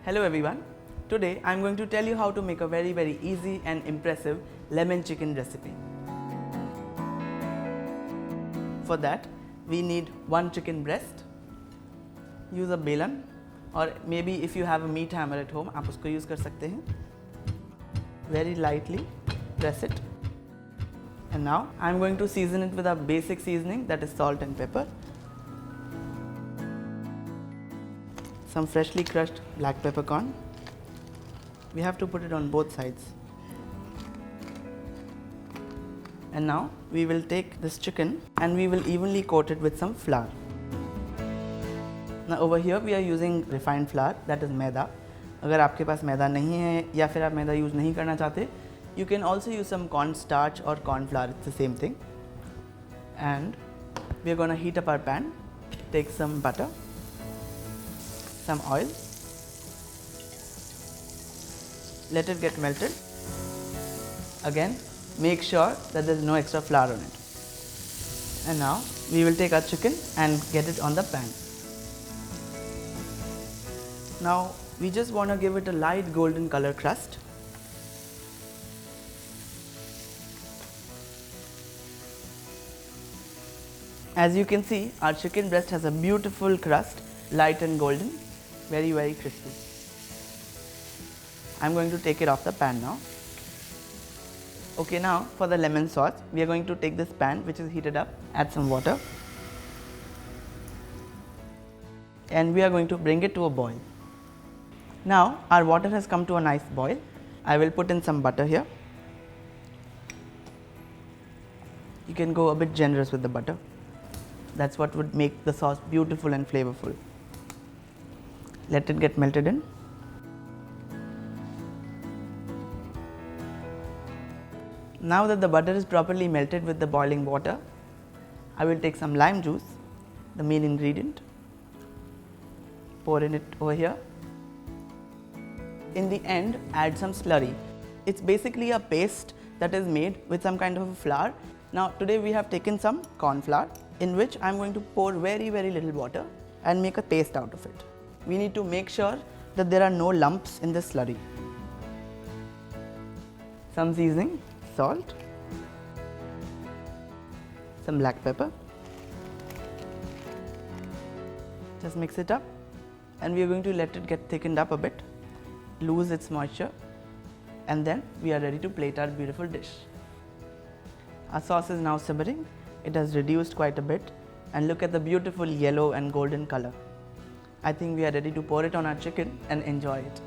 Hello everyone. Today I am going to tell you how to make a very easy and impressive lemon chicken recipe. For that we need one chicken breast. Use a belan or maybe if you have a meat hammer at home आप उसको use कर सकते हैं. Very lightly press it. And now I am going to season it with a basic seasoning, that is salt and pepper. Some freshly crushed black peppercorn. We have to put it on both sides. And now we will take this chicken and we will evenly coat it with some flour. Now over here we are using refined flour, that is मैदा. अगर आपके पास मैदा नहीं है या फिर आप मैदा use नहीं करना चाहते, you can also use some corn starch or corn flour, it's the same thing. And we are going to heat up our pan. Take some butter, some oil, let it get melted. Again, make sure that there is no extra flour on it. And now we will take our chicken and get it on the pan. Now we just want to give it a light golden color crust. As you can see, our chicken breast has a beautiful crust, light and golden, very crispy. I am going to take it off the pan now. Okay, now for the lemon sauce, we are going to take this pan which is heated up, add some water, and we are going to bring it to a boil. Now our water has come to a nice boil. I will put in some butter here. You can go a bit generous with the butter. That's what would make the sauce beautiful and flavorful. Let it get melted in. Now that the butter is properly melted with the boiling water, I will take some lime juice, the main ingredient, pour in it over here. In the end, add some slurry. It's basically a paste that is made with some kind of a flour. Now today we have taken some corn flour in which I am going to pour very little water and make a paste out of it. We need to make sure that there are no lumps in the slurry. Some seasoning, salt, some black pepper. Just mix it up and we are going to let it get thickened up a bit, lose its moisture, and then we are ready to plate our beautiful dish. Our sauce is now simmering. It has reduced quite a bit and look at the beautiful yellow and golden color. I think we are ready to pour it on our chicken and enjoy it.